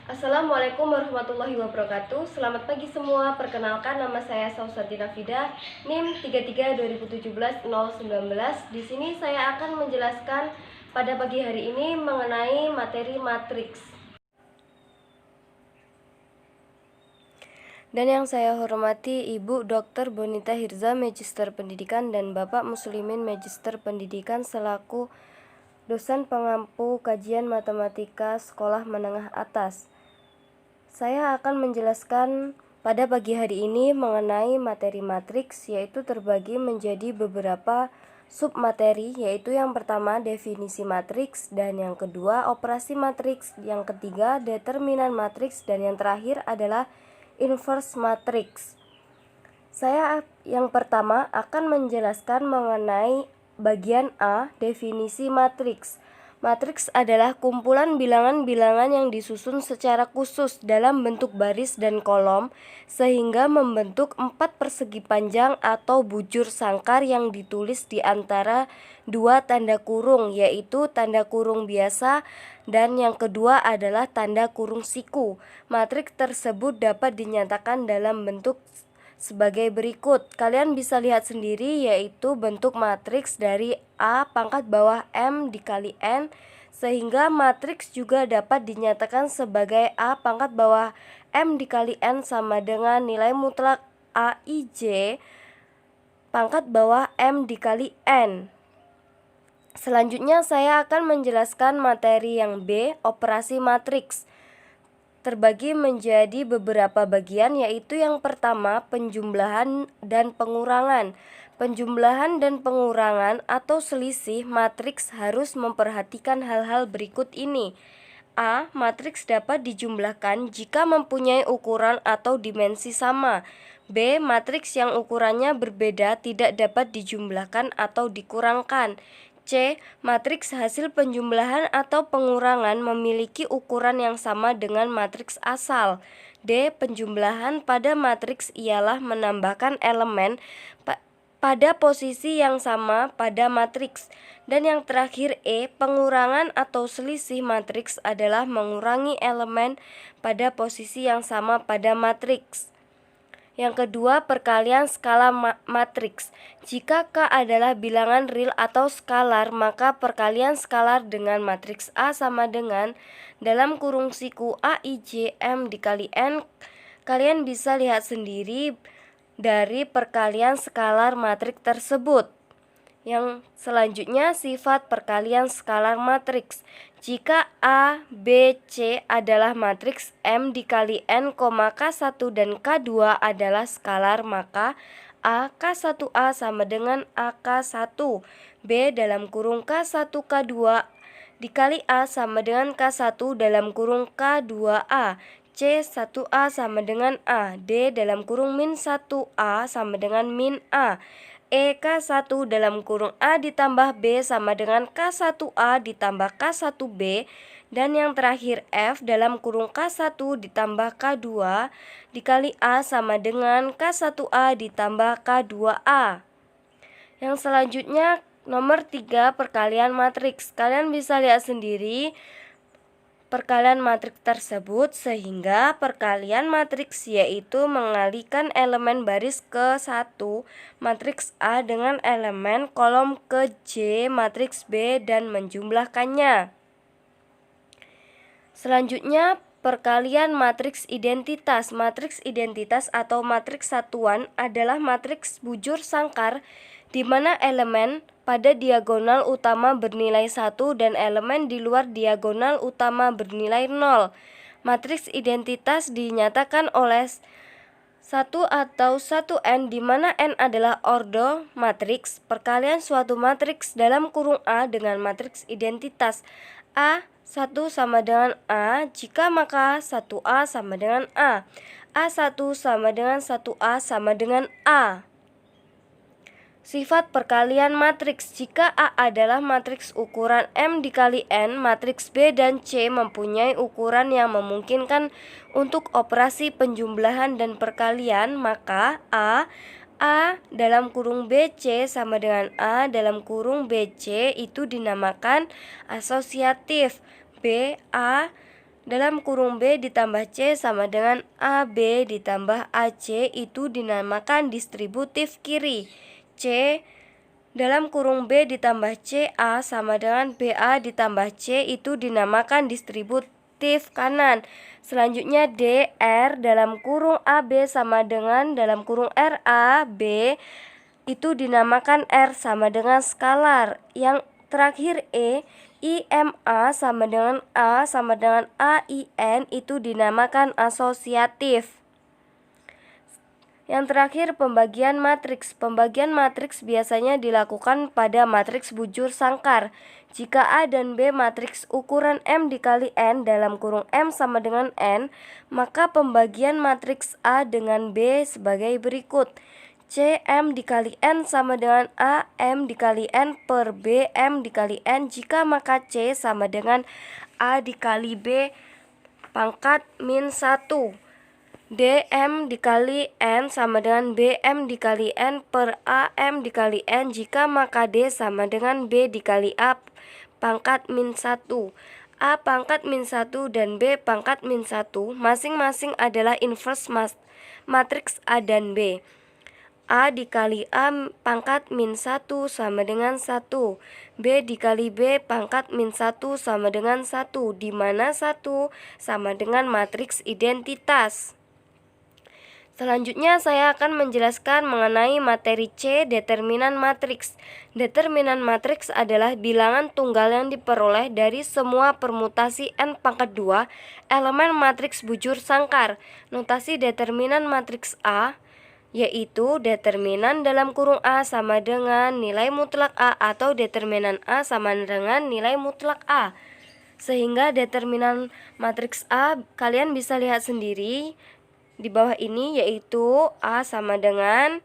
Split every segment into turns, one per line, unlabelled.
Assalamualaikum warahmatullahi wabarakatuh. Selamat pagi semua. Perkenalkan, nama saya Sausatina Fida, NIM 33 2017 019. Di sini saya akan menjelaskan pada pagi hari ini mengenai materi matriks. Dan yang saya hormati Ibu Dr. Bonita Hirza, Magister Pendidikan, dan Bapak Muslimin, Magister Pendidikan, selaku dosen pengampu kajian matematika sekolah menengah atas. Saya akan menjelaskan pada pagi hari ini mengenai materi matriks, yaitu terbagi menjadi beberapa submateri, yaitu yang pertama definisi matriks, dan yang kedua operasi matriks, yang ketiga determinan matriks, dan yang terakhir adalah inverse matriks. Saya yang pertama akan menjelaskan mengenai bagian A, definisi matriks. Matriks adalah kumpulan bilangan-bilangan yang disusun secara khusus dalam bentuk baris dan kolom sehingga membentuk 4 persegi panjang atau bujur sangkar yang ditulis di antara dua tanda kurung, yaitu tanda kurung biasa dan yang kedua adalah tanda kurung siku. Matriks tersebut dapat dinyatakan dalam bentuk sebagai berikut. Kalian bisa lihat sendiri, yaitu bentuk matriks dari A pangkat bawah M dikali N, sehingga matriks juga dapat dinyatakan sebagai A pangkat bawah M dikali N sama dengan nilai mutlak AIJ pangkat bawah M dikali N. Selanjutnya saya akan menjelaskan materi yang B, operasi matriks. Terbagi menjadi beberapa bagian, yaitu yang pertama penjumlahan dan pengurangan. Penjumlahan dan pengurangan atau selisih matriks harus memperhatikan hal-hal berikut ini. A. Matriks dapat dijumlahkan jika mempunyai ukuran atau dimensi sama. B. Matriks yang ukurannya berbeda tidak dapat dijumlahkan atau dikurangkan. C. Matriks hasil penjumlahan atau pengurangan memiliki ukuran yang sama dengan matriks asal. D. Penjumlahan pada matriks ialah menambahkan elemen pada posisi yang sama pada matriks. Dan yang terakhir E. Pengurangan atau selisih matriks adalah mengurangi elemen pada posisi yang sama pada matriks. Yang kedua, perkalian skala matriks. Jika K adalah bilangan real atau skalar, maka perkalian skalar dengan matriks A sama dengan dalam kurung siku AIJ M dikali N. Kalian bisa lihat sendiri dari perkalian skalar matriks tersebut. Yang selanjutnya, sifat perkalian skalar matriks. Jika A, B, C adalah matriks M dikali N, K1 dan K2 adalah skalar, maka A K1A sama dengan AK1. B dalam kurung K1 K2 dikali A sama dengan K1 dalam kurung K2A. C 1A sama dengan A. D dalam kurung min 1A sama dengan min A. E K1 dalam kurung A ditambah B sama dengan K1A ditambah K1B. Dan yang terakhir F dalam kurung K1 ditambah K2 dikali A sama dengan K1A ditambah K2A. Yang selanjutnya nomor 3, perkalian matriks. Kalian bisa lihat sendiri perkalian matriks tersebut, sehingga perkalian matriks yaitu mengalihkan elemen baris ke 1 matriks A dengan elemen kolom ke J matriks B dan menjumlahkannya. Selanjutnya, perkalian matriks identitas. Matriks identitas atau matriks satuan adalah matriks bujur sangkar di mana elemen pada diagonal utama bernilai 1 dan elemen di luar diagonal utama bernilai 0. Matriks identitas dinyatakan oleh 1 atau 1n di mana n adalah ordo matriks perkalian suatu matriks dalam kurung A dengan matriks identitas A1 sama dengan A, jika maka 1A sama dengan A. A1 sama dengan 1A sama dengan A. Sifat perkalian matriks. Jika A adalah matriks ukuran M dikali N, matriks B dan C mempunyai ukuran yang memungkinkan untuk operasi penjumlahan dan perkalian, maka A dalam kurung BC sama dengan A dalam kurung BC itu dinamakan asosiatif. B, A dalam kurung B ditambah C sama dengan AB ditambah AC, itu dinamakan distributif kiri. C dalam kurung B ditambah CA sama dengan BA ditambah C, itu dinamakan distributif kanan. Selanjutnya DR dalam kurung AB sama dengan dalam kurung RAB, itu dinamakan R sama dengan skalar. Yang terakhir IMA sama dengan A sama dengan AIN, itu dinamakan asosiatif. Yang terakhir pembagian matriks. Pembagian matriks biasanya dilakukan pada matriks bujur sangkar. Jika A dan B matriks ukuran M dikali N dalam kurung M sama dengan N, maka pembagian matriks A dengan B sebagai berikut. C M dikali N sama dengan A M dikali N per B M dikali N, jika maka C sama dengan A dikali B pangkat min 1. D M dikali N sama dengan B M dikali N per A M dikali N, jika maka D sama dengan B dikali A pangkat min 1. A pangkat min 1 dan B pangkat min 1 masing-masing adalah inverse matriks A dan B. A dikali A pangkat min 1 sama dengan 1. B dikali B pangkat min 1 sama dengan 1, di mana 1 sama dengan matriks identitas. Selanjutnya saya akan menjelaskan mengenai materi C, determinan matriks. Determinan matriks adalah bilangan tunggal yang diperoleh dari semua permutasi n pangkat 2 elemen matriks bujur sangkar. Notasi determinan matriks A yaitu determinan dalam kurung A sama dengan nilai mutlak A atau determinan A sama dengan nilai mutlak A. Sehingga determinan matriks A kalian bisa lihat sendiri di bawah ini, yaitu A sama dengan,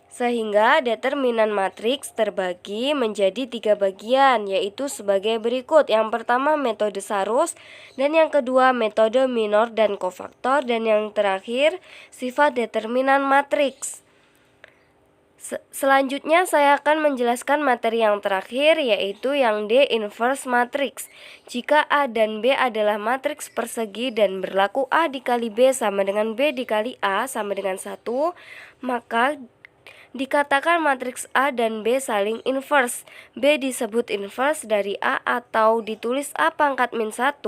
sehingga determinan matriks terbagi menjadi 3 bagian, yaitu sebagai berikut. Yang pertama metode Sarus, dan yang kedua metode minor dan kofaktor, dan yang terakhir sifat determinan matriks. Selanjutnya saya akan menjelaskan materi yang terakhir, yaitu yang D inverse matriks. Jika A dan B adalah matriks persegi dan berlaku A dikali B sama dengan B dikali A sama dengan 1, maka dikatakan matriks A dan B saling inverse. B disebut inverse dari A atau ditulis A pangkat min 1.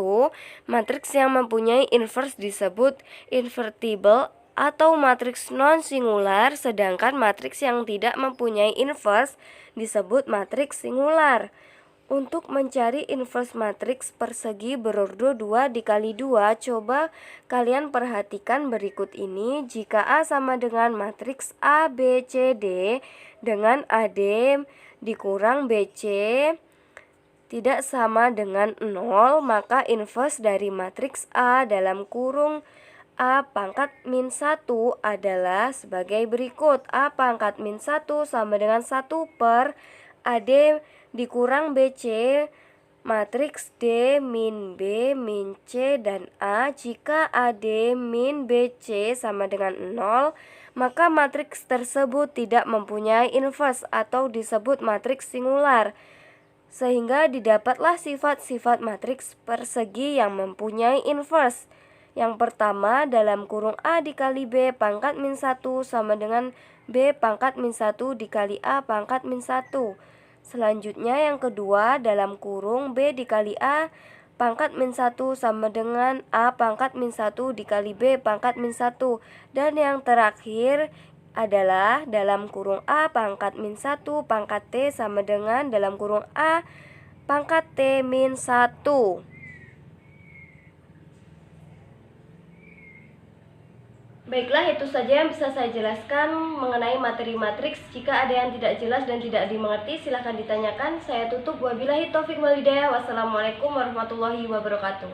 Matriks yang mempunyai inverse disebut invertible atau matriks non-singular, sedangkan matriks yang tidak mempunyai inverse disebut matriks singular. Untuk mencari inverse matriks persegi berordo 2 dikali 2, coba kalian perhatikan berikut ini. Jika A sama dengan matriks A, B, C, D dengan AD dikurang BC tidak sama dengan 0, maka inverse dari matriks A dalam kurung A pangkat min 1 adalah sebagai berikut. A pangkat min 1 sama dengan 1 per AD dikurang BC matriks D min B min C dan A. Jika AD min BC sama dengan 0, maka matriks tersebut tidak mempunyai inverse atau disebut matriks singular. Sehingga didapatlah sifat-sifat matriks persegi yang mempunyai inverse. Yang pertama, dalam kurung A dikali B pangkat min 1 sama dengan B pangkat min 1 dikali A pangkat min 1. Selanjutnya yang kedua, dalam kurung B dikali A pangkat min 1 sama dengan A pangkat min 1 dikali B pangkat min 1. Dan yang terakhir adalah dalam kurung A pangkat min 1 pangkat T sama dengan dalam kurung A pangkat T min 1. Baiklah, itu saja yang bisa saya jelaskan mengenai materi matriks. Jika ada yang tidak jelas dan tidak dimengerti, silahkan ditanyakan. Saya tutup. Wabillahi taufik wal hidayah. Wassalamualaikum warahmatullahi wabarakatuh.